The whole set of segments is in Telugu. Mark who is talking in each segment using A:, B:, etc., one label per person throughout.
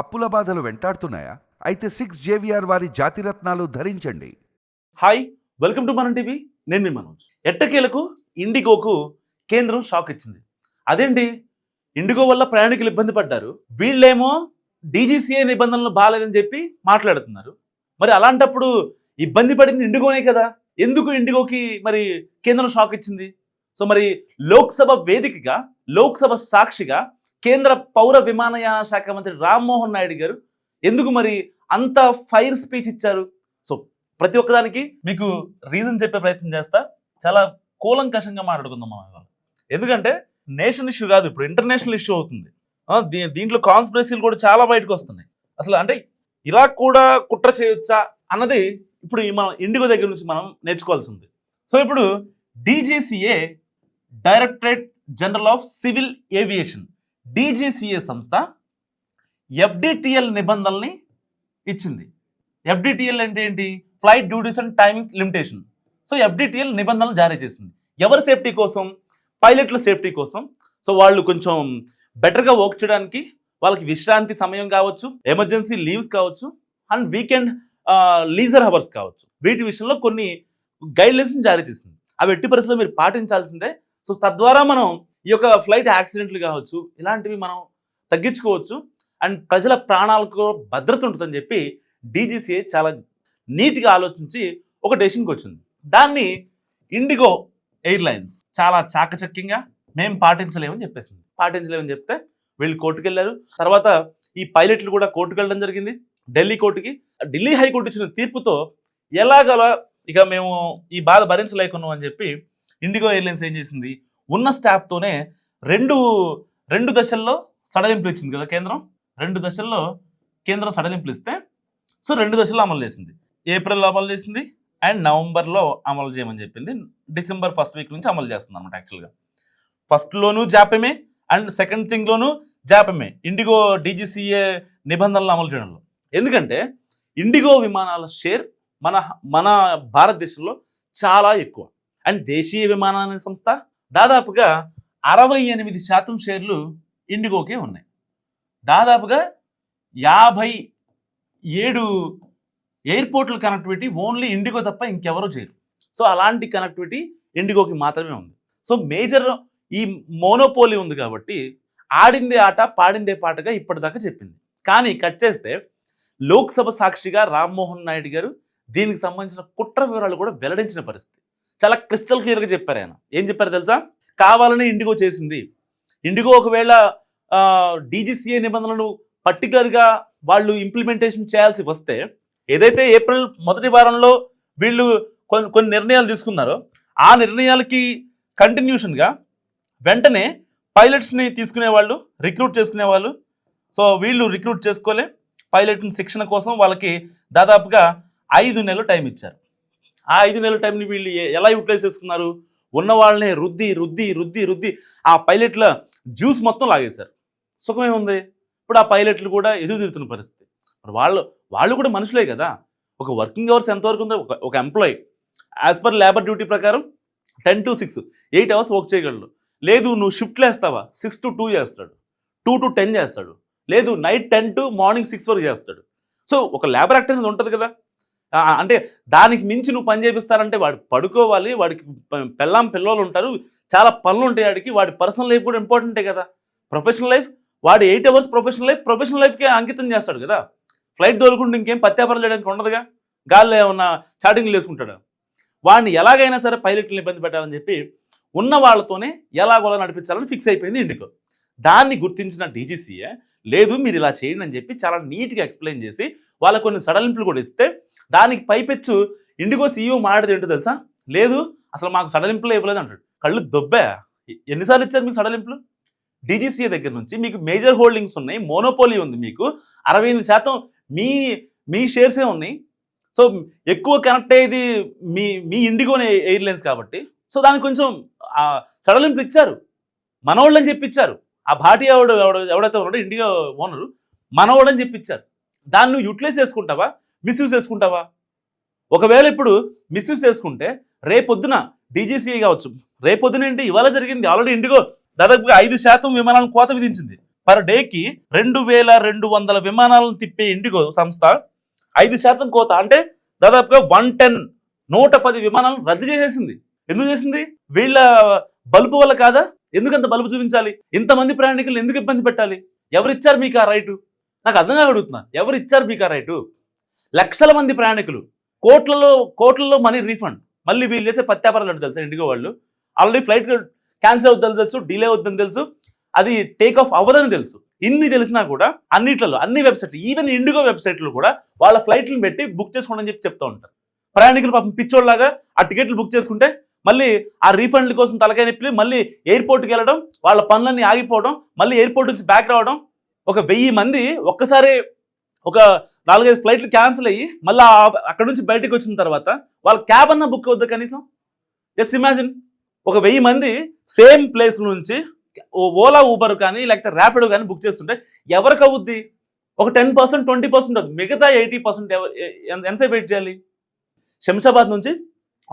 A: అప్పుల బాధలు వెంటాడుతున్నాయా? అయితే 6 JVR వారి జాతిరత్నాలు ధరించండి.
B: హాయ్, వెల్కమ్ టు మనం టీవీ. నేను మీ మనోజ్. ఎట్టకేలకు ఇండిగోకు కేంద్రం షాక్ ఇచ్చింది. అదేంటి, ఇండిగో వల్ల ప్రయాణికులు ఇబ్బంది పడ్డారు, వీళ్ళేమో డీజీసీఏ నిబంధనలు బాగాలేదని చెప్పి మాట్లాడుతున్నారు. మరి అలాంటప్పుడు ఇబ్బంది పడింది ఇండిగోనే కదా, ఎందుకు ఇండిగోకి మరి కేంద్రం షాక్ ఇచ్చింది? సో మరి లోక్సభ వేదికగా, లోక్సభ సాక్షిగా కేంద్ర పౌర విమానయాన శాఖ మంత్రి రామ్మోహన్ నాయుడు గారు ఎందుకు మరి అంత ఫైర్ స్పీచ్ ఇచ్చారు? సో ప్రతి ఒక్కదానికి మీకు రీజన్ చెప్పే ప్రయత్నం చేస్తా. చాలా కూలంకషంగా మాట్లాడుకుందాం మనం ఇవాళ. ఎందుకంటే నేషనల్ ఇష్యూ కాదు, ఇప్పుడు ఇంటర్నేషనల్ ఇష్యూ అవుతుంది. దీంట్లో కాన్స్పిరసీలు కూడా చాలా బయటకు వస్తున్నాయి. అసలు అంటే ఇరాక్ కూడా కుట్ర చేయొచ్చా అన్నది ఇప్పుడు మన ఇండిగో దగ్గర నుంచి మనం నేర్చుకోవాల్సి ఉంది. సో ఇప్పుడు DGCA, directorate general of civil aviation, DGCA సంస్థ ఎఫ్డిటిఎల్ నిబంధనల్ని ఇచ్చింది. ఎఫ్డిటిఎల్ అంటే ఏంటి? Flight duties and timings limitation. So FDTL నిబంధనలు జారీ చేసింది. ఎవరి సేఫ్టీ కోసం? పైలట్ల సేఫ్టీ కోసం. సో వాళ్ళు కొంచెం బెటర్గా వర్క్ చేయడానికి, వాళ్ళకి విశ్రాంతి సమయం కావచ్చు, ఎమర్జెన్సీ లీవ్స్ కావచ్చు, అండ్ వీకెండ్ లీజర్ హవర్స్ కావచ్చు, వీటి విషయంలో కొన్ని గైడ్లైన్స్ని జారీ చేసింది. అవి ఎట్టి పరిస్థితుల్లో మీరు పాటించాల్సిందే. సో తద్వారా మనం ఈ యొక్క ఫ్లైట్ యాక్సిడెంట్లు కావచ్చు, ఇలాంటివి మనం తగ్గించుకోవచ్చు, అండ్ ప్రజల ప్రాణాలకు భద్రత ఉంటుందని చెప్పి డీజీసీఏ చాలా నీట్గా ఆలోచించి ఒక డెసిషన్కి వచ్చింది. దాన్ని ఇండిగో ఎయిర్లైన్స్ చాలా చాకచక్యంగా మేము పాటించలేమని చెప్పేసింది. పాటించలేమని చెప్తే వీళ్ళు కోర్టుకు వెళ్ళారు. తర్వాత ఈ పైలట్లు కూడా కోర్టుకు వెళ్ళడం జరిగింది, ఢిల్లీ కోర్టుకి. ఢిల్లీ హైకోర్టు ఇచ్చిన తీర్పుతో ఎలాగలా ఇక మేము ఈ బాధ భరించలేకున్నాం అని చెప్పి ఇండిగో ఎయిర్లైన్స్ ఏం చేసింది, ఉన్న స్టాఫ్తోనే రెండు దశల్లో సడలింపులు ఇచ్చింది కదా కేంద్రం. 2 దశల్లో కేంద్రం సడలింపులు ఇస్తే, సో 2 దశల్లో అమలు చేసింది. ఏప్రిల్లో అమలు చేసింది అండ్ నవంబర్లో అమలు చేయమని చెప్పింది. డిసెంబర్ ఫస్ట్ వీక్ నుంచి అమలు చేస్తుంది అనమాట. యాక్చువల్గా ఫస్ట్లోనూ జాప్యమే అండ్ సెకండ్ థింగ్లోనూ జాప్యమే ఇండిగో డీజీసీఏ నిబంధనలను అమలు చేయడంలో. ఎందుకంటే ఇండిగో విమానాల షేర్ మన భారతదేశంలో చాలా ఎక్కువ. అండ్ దేశీయ విమానయాన సంస్థ దాదాపుగా 68% షేర్లు ఇండిగోకే ఉన్నాయి. దాదాపుగా 57 ఎయిర్పోర్ట్ల కనెక్టివిటీ ఓన్లీ ఇండిగో తప్ప ఇంకెవరూ చేయరు. సో అలాంటి కనెక్టివిటీ ఇండిగోకి మాత్రమే ఉంది. సో మేజర్ ఈ మోనోపోలీ ఉంది కాబట్టి ఆడిందే ఆట పాడిందే పాటగా ఇప్పటిదాకా చెప్పింది. కానీ కట్ చేస్తే లోక్సభ సాక్షిగా రామ్మోహన్ నాయుడు గారు దీనికి సంబంధించిన కుట్ర వివరాలు కూడా వెల్లడించిన పరిస్థితి. చాలా క్రిస్టల్ క్లియర్గా చెప్పారు ఆయన. ఏం చెప్పారు తెలుసా? కావాలని ఇండిగో చేసింది. ఇండిగో ఒకవేళ డీజీసీఏ నిబంధనలను పర్టికులర్గా వాళ్ళు ఇంప్లిమెంటేషన్ చేయాల్సి వస్తే, ఏదైతే ఏప్రిల్ మొదటి వారంలో వీళ్ళు కొన్ని నిర్ణయాలు తీసుకున్నారో ఆ నిర్ణయాలకి కంటిన్యూషన్గా వెంటనే పైలట్స్ని తీసుకునేవాళ్ళు, రిక్రూట్ చేసుకునేవాళ్ళు. సో వీళ్ళు రిక్రూట్ చేసుకోలే. పైలట్ని శిక్షణ కోసం వాళ్ళకి దాదాపుగా 5 నెలలు టైం ఇచ్చారు. ఆ 5 నెలల టైంని వీళ్ళు ఎలా యూటిలైజ్ చేసుకున్నారు? ఉన్న వాళ్ళని రుద్ది ఆ పైలట్ల జ్యూస్ మొత్తం లాగేశారు. సుఖమే ఉంది. ఇప్పుడు ఆ పైలట్లు కూడా ఎదురు తిరుగుతున్న పరిస్థితి. మరి వాళ్ళు కూడా మనుషులే కదా. ఒక వర్కింగ్ అవర్స్ ఎంతవరకు ఉందో, ఒక employee as per labour duty ప్రకారం 10 to 6 8 అవర్స్ వర్క్ చేయగలడు. లేదు నువ్వు షిఫ్ట్లు వేస్తావా, 6 to 2 చేస్తాడు, 2 to 10 చేస్తాడు. లేదు నైట్ 10 to మార్నింగ్ 6 వరకు చేస్తాడు. సో ఒక లేబర్ యాక్ట్ అనేది ఉంటుంది కదా. అంటే దానికి మించి నువ్వు పని చేపిస్తారంటే వాడు పడుకోవాలి, వాడికి పిల్లలు ఉంటారు, చాలా పనులు ఉంటాయి వాడికి. వాడి పర్సనల్ లైఫ్ కూడా ఇంపార్టెంటే కదా. ప్రొఫెషనల్ లైఫ్, వాడు 8 అవర్స్ ప్రొఫెషనల్ లైఫ్కే అంకితం చేస్తాడు కదా. ఫ్లైట్ దొరుకుంటే ఇంకేం పత్యాపరం చేయడానికి ఉండదుగా. గాల్లో ఏమన్నా చాటింగ్లు వేసుకుంటాడు. వాడిని ఎలాగైనా సరే పైలట్లను ఇబ్బంది పెట్టాలని చెప్పి ఉన్న వాళ్ళతోనే ఎలాగోలా నడిపించాలని ఫిక్స్ అయిపోయింది ఇండిగో. దాన్ని గుర్తించిన డీజీసీఏ లేదు మీరు ఇలా చేయండి అని చెప్పి చాలా నీట్గా ఎక్స్ప్లెయిన్ చేసి వాళ్ళకు కొన్ని సడలింపులు కూడా ఇస్తే, దానికి పైపెచ్చు ఇండిగో సీఈఓ మాట్లాడేది ఏంటో తెలుసా? లేదు అసలు మాకు సడలింపులు ఇవ్వలేదు అంటాడు. కళ్ళు దొబ్బా. ఎన్నిసార్లు ఇచ్చారు మీకు సడలింపులు? డీజీసీఏ దగ్గర నుంచి మీకు మేజర్ హోల్డింగ్స్ ఉన్నాయి, మోనోపోలీ ఉంది, మీకు 68% మీ షేర్సే ఉన్నాయి. సో ఎక్కువ కనెక్ట్ అయ్యేది మీ ఇండిగో ఎయిర్లైన్స్ కాబట్టి, సో దానికి కొంచెం సడలింపులు ఇచ్చారు. మనోళ్ళని చెప్పించారు. ఆ భాటియా ఎవడైతే ఉన్నాడో ఇండిగో ఓనరు మనోడని చెప్పించారు. దాన్ని నువ్వు యూటిలైజ్ చేసుకుంటావా, మిస్యూజ్ చేసుకుంటావా? ఒకవేళ ఇప్పుడు మిస్యూజ్ చేసుకుంటే రేపొద్దున డీజీసీఏ కావచ్చు, రేపొద్దున ఏంటి ఇవాళ జరిగింది ఆల్రెడీ ఇండిగో దాదాపుగా 5% విమానాలను కోత విధించింది. పర్ డేకి 2200 విమానాలను తిప్పే ఇండిగో సంస్థ 5% కోత అంటే దాదాపుగా 110 విమానాలను రద్దు చేసేసింది. ఎందుకు చేసింది? వీళ్ళ బలుపు వల్ల కాదా? ఎందుకంత బలుపు చూపించాలి? ఇంతమంది ప్రయాణికులు ఎందుకు ఇబ్బంది పెట్టాలి? ఎవరిచ్చారు మీకు ఆ రైటు? నాకు అర్థంగా అడుగుతున్నా. ఎవరిచ్చారు మీకు ఆ రైటు? లక్షల మంది ప్రయాణికులు, కోట్లలో మనీ రీఫండ్. మళ్ళీ వీళ్ళు చేసే పత్యాపారాలు అంటే తెలుసా ఇండిగో వాళ్ళు? ఆల్రెడీ ఫ్లైట్ క్యాన్సిల్ అవుతుందని తెలుసు, డిలే అవుతుందని తెలుసు, అది టేక్ ఆఫ్ అవ్వదని తెలుసు. ఇన్ని తెలిసినా కూడా అన్ని వెబ్సైట్లు, ఈవెన్ ఇండిగో వెబ్సైట్లు కూడా వాళ్ళ ఫ్లైట్లను పెట్టి బుక్ చేసుకోండి అని చెప్తూ ఉంటారు. ప్రయాణికులు పాపం పిచ్చోళ్ళలాగా ఆ టికెట్లు బుక్ చేసుకుంటే మళ్ళీ ఆ రీఫండ్ల కోసం తలకాయ నొప్పి మళ్ళీ ఎయిర్పోర్ట్కి వెళ్ళడం, వాళ్ళ పనులన్నీ ఆగిపోవడం, మళ్ళీ ఎయిర్పోర్ట్ నుంచి బ్యాక్ రావడం. ఒక 1000 మంది ఒక్కసారి ఒక 4-5 ఫ్లైట్లు క్యాన్సిల్ అయ్యి మళ్ళీ అక్కడ నుంచి బయటకు వచ్చిన తర్వాత వాళ్ళ క్యాబ్ అన్నా బుక్ అవుద్దా కనీసం? జస్ట్ ఇమాజిన్, ఒక 1000 మంది సేమ్ ప్లేస్ నుంచి ఓలా ఊబర్ కానీ లేకపోతే ర్యాపిడో కానీ బుక్ చేస్తుంటే ఎవరికి అవుద్ది? ఒక 10% 20% అవుతుంది. మిగతా 80% ఎంతసేపు వెయిట్ చేయాలి? శంషాబాద్ నుంచి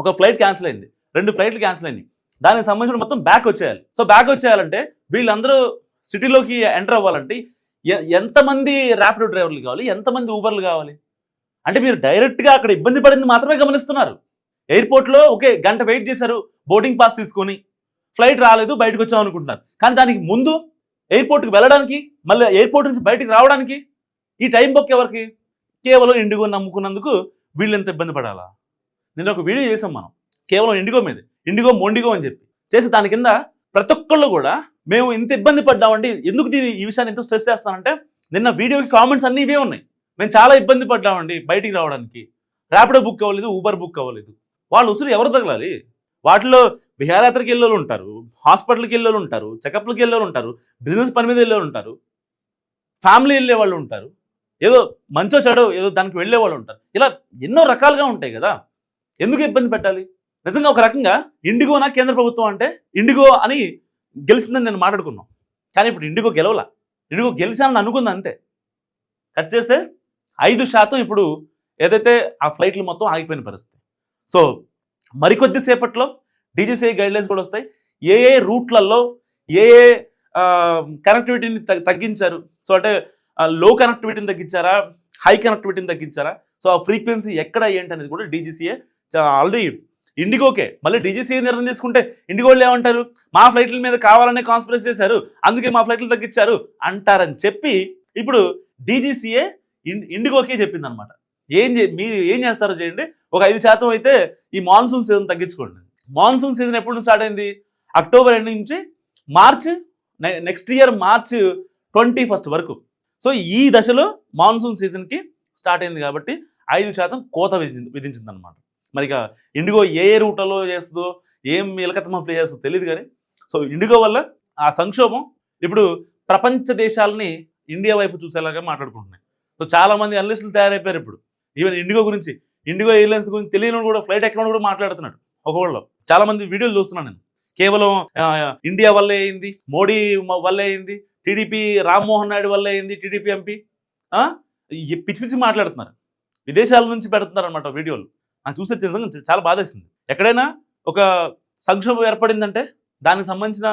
B: ఒక ఫ్లైట్ క్యాన్సిల్ అయింది, 2 ఫ్లైట్లు క్యాన్సిల్ అయినాయి, దానికి సంబంధించిన మొత్తం బ్యాక్ వచ్చేయాలి. సో బ్యాక్ వచ్చేయాలంటే వీళ్ళందరూ సిటీలోకి ఎంటర్ అవ్వాలంటే ఎంతమంది ర్యాపిడో డ్రైవర్లు కావాలి, ఎంతమంది ఊబర్లు కావాలి? అంటే మీరు డైరెక్ట్గా అక్కడ ఇబ్బంది పడింది మాత్రమే గమనిస్తున్నారు. ఎయిర్పోర్ట్లో ఓకే గంట వెయిట్ చేశారు బోర్డింగ్ పాస్ తీసుకొని, ఫ్లైట్ రాలేదు బయటకు వచ్చాం అనుకుంటున్నారు. కానీ దానికి ముందు ఎయిర్పోర్ట్కి వెళ్ళడానికి, మళ్ళీ ఎయిర్పోర్ట్ నుంచి బయటికి రావడానికి ఈ టైం బుక్ ఎవరికి? కేవలం ఇండిగో నమ్ముకున్నందుకు వీళ్ళు ఎంత ఇబ్బంది పడాలా? నేను ఒక వీడియో చేసాం మనం కేవలం ఇండిగో మీద, ఇండిగో మొండిగో అని చెప్పి చేసి దాని కింద ప్రతి ఒక్కళ్ళు కూడా మేము ఇంత ఇబ్బంది పడ్డామండి. ఎందుకు ఈ విషయాన్ని ఎంత స్ట్రెస్ చేస్తానంటే, నిన్న వీడియోకి కామెంట్స్ అన్నీ ఇవే ఉన్నాయి. మేము చాలా ఇబ్బంది పడ్డామండి బయటికి రావడానికి, ర్యాపిడో బుక్ అవ్వలేదు, ఊబర్ బుక్ అవ్వలేదు. వాళ్ళు ఉసురు ఎవరు తగలాలి? వాటిలో విహారయాత్రకి వెళ్ళేవాళ్ళు ఉంటారు, హాస్పిటల్కి వెళ్ళేవాళ్ళు ఉంటారు, చెకప్లకి వెళ్ళేవాళ్ళు ఉంటారు, బిజినెస్ పని మీద వెళ్ళేవాళ్ళు ఉంటారు, ఫ్యామిలీ వెళ్ళే వాళ్ళు ఉంటారు, ఏదో మంచో చెడో ఏదో దానికి వెళ్ళే వాళ్ళు ఉంటారు. ఇలా ఎన్నో రకాలుగా ఉంటాయి కదా. ఎందుకు ఇబ్బంది పెట్టాలి? నిజంగా ఒక రకంగా ఇండిగోనా కేంద్ర ప్రభుత్వం అంటే ఇండిగో అని గెలిచిందని నేను మాట్లాడుకున్నాం. కానీ ఇప్పుడు ఇండిగో గెలవలా, ఇండిగో గెలిచానని అనుకుంది అంతే. కట్ చేస్తే 5% ఇప్పుడు ఏదైతే ఆ ఫ్లైట్లు మొత్తం ఆగిపోయిన పరిస్థితి. సో మరికొద్ది సేపట్లో డీజీసీఐ గైడ్లైన్స్ కూడా వస్తాయి. ఏ రూట్లలో ఏ కనెక్టివిటీని తగ్గించారు, సో అంటే లో కనెక్టివిటీని తగ్గించారా, హై కనెక్టివిటీని తగ్గించారా, సో ఆ ఫ్రీక్వెన్సీ ఎక్కడ ఏంటి అనేది కూడా డీజీసీఏ ఆల్రెడీ ఇండిగోకే. మళ్ళీ డీజీసీఏ నిర్ణయం తీసుకుంటే ఇండిగో వాళ్ళు ఏమంటారు? మా ఫ్లైట్ల మీద కావాలనే కాన్స్పిరసీ చేశారు, అందుకే మా ఫ్లైట్లు తగ్గించారు అంటారని చెప్పి ఇప్పుడు డీజీసీఏ ఇండిగోకే చెప్పింది అనమాట. మీరు ఏం చేస్తారో చేయండి, ఒక 5% అయితే ఈ మాన్సూన్ సీజన్ తగ్గించుకోండి. మాన్సూన్ సీజన్ ఎప్పుడు స్టార్ట్ అయింది? అక్టోబర్ ఎండ్ నుంచి మార్చ్, నెక్స్ట్ ఇయర్ మార్చ్ 21 వరకు. సో ఈ దశలో మాన్సూన్ సీజన్కి స్టార్ట్ అయింది కాబట్టి 5% కోత విధించింది అనమాట. మరి ఇక ఇండిగో ఏ రూట్లో చేస్తుందో, ఏం ఇలకతమ ప్లే చేస్తుందో తెలియదు కానీ, సో ఇండిగో వల్ల ఆ సంక్షోభం ఇప్పుడు ప్రపంచ దేశాలని ఇండియా వైపు చూసేలాగా మాట్లాడుకుంటున్నాయి. సో చాలామంది అనలిస్టులు తయారైపోయారు ఇప్పుడు. ఈవెన్ ఇండిగో గురించి, ఇండిగో ఎయిర్లైన్స్ గురించి తెలియని కూడా ఫ్లైట్ ఎక్కడ కూడా మాట్లాడుతున్నాడు ఒకవేళ. చాలామంది వీడియోలు చూస్తున్నాను నేను. కేవలం ఇండియా వల్లే అయింది, మోడీ వల్లే అయింది, టీడీపీ రామ్మోహన్ నాయుడు వల్లే అయింది, టీడీపీ ఎంపీ పిచ్చి పిచ్చి మాట్లాడుతున్నారు. విదేశాల నుంచి పెడుతున్నారు అనమాట వీడియోలు. నాకు చూస్తే నిజంగా చాలా బాధేసింది. ఎక్కడైనా ఒక సంక్షోభం ఏర్పడిందంటే దానికి సంబంధించిన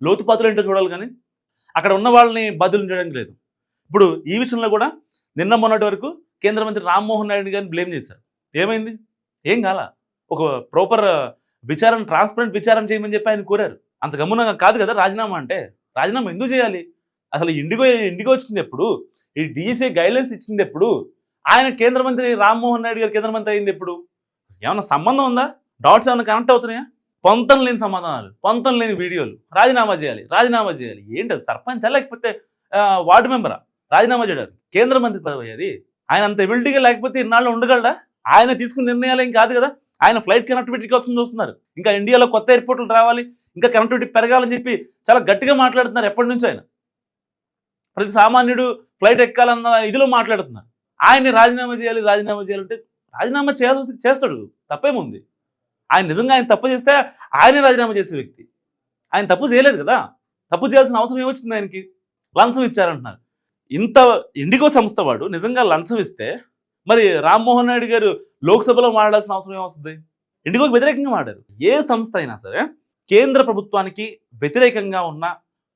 B: లోతుపాతులు ఏంటో చూడాలి, కానీ అక్కడ ఉన్న వాళ్ళని బదులు చేయడానికి లేదు. ఇప్పుడు ఈ విషయంలో కూడా నిన్న మొన్నటి వరకు కేంద్ర మంత్రి రామ్మోహన్ నాయుడు గారిని బ్లేమ్ చేశారు. ఏమైంది? ఏం కాల. ఒక ప్రాపర్ విచారణ, ట్రాన్స్పరెంట్ విచారణ చేయమని చెప్పి ఆయన కోరారు. అంత గమ్మున కాదు కదా రాజీనామా అంటే. రాజీనామా ఎందుకు చేయాలి? అసలు ఇండిగో వచ్చింది ఎప్పుడు? ఈ డీజీసీఐ గైడ్లైన్స్ ఇచ్చింది ఎప్పుడు? ఆయన కేంద్ర మంత్రి రామ్మోహన్ నాయుడు గారు కేంద్ర మంత్రి అయింది ఎప్పుడు? ఏమన్నా సంబంధం ఉందా? డాట్స్ ఏమైనా కనెక్ట్ అవుతున్నాయా? పొంతం లేని సమాధానాలు, పొంతం లేని వీడియోలు. రాజీనామా చేయాలి, రాజీనామా చేయాలి. ఏంటి అది? సర్పంచా లేకపోతే వార్డు మెంబరా రాజీనామా చేయడానికి? కేంద్ర మంత్రి పదవి అది. ఆయన అంత ఎబిలిటీగా లేకపోతే ఇన్నాళ్ళు ఉండగలడా? ఆయన తీసుకున్న నిర్ణయాలు ఏం కాదు కదా. ఆయన ఫ్లైట్ కనెక్టివిటీ కోసం చూస్తున్నారు. ఇంకా ఇండియాలో కొత్త ఎయిర్పోర్ట్లు రావాలి, ఇంకా కనెక్టివిటీ పెరగాలని చెప్పి చాలా గట్టిగా మాట్లాడుతున్నారు ఎప్పటి నుంచో. ఆయన ప్రతి సామాన్యుడు ఫ్లైట్ ఎక్కాలన్న ఇదిలో మాట్లాడుతున్నారు. ఆయన్ని రాజీనామా చేయాలంటే రాజీనామా చేయాల్సి చేస్తాడు, తప్పేముంది? ఆయన నిజంగా ఆయన తప్పు చేస్తే ఆయనే రాజీనామా చేసే వ్యక్తి. ఆయన తప్పు చేయలేదు కదా. తప్పు చేయాల్సిన అవసరం ఏమొచ్చింది ఆయనకి? లంచం ఇచ్చారంటున్నారు. ఇంత ఇండిగో సంస్థ వాడు నిజంగా లంచం ఇస్తే మరి రామ్మోహన్ నాయుడు గారు లోక్సభలో మాట్లాడాల్సిన అవసరం ఏమొస్తుంది? ఇండిగోకి వ్యతిరేకంగా మాట్లాడారు. ఏ సంస్థ అయినా సరే కేంద్ర ప్రభుత్వానికి వ్యతిరేకంగా ఉన్న,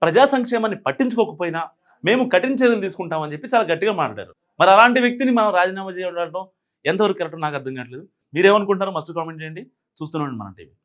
B: ప్రజా సంక్షేమాన్ని పట్టించుకోకపోయినా, మేము కఠిన చర్యలు తీసుకుంటామని చెప్పి చాలా గట్టిగా మాట్లాడారు. మరి అలాంటి వ్యక్తిని మనం రాజీనామా చేయడం ఎంతవరకు కరెక్ట్ నాకు అర్థం కావట్లేదు. మీరేమనుకుంటారో మస్ట్ కామెంట్ చేయండి. చూస్తూనే ఉండండి మన టీవీ.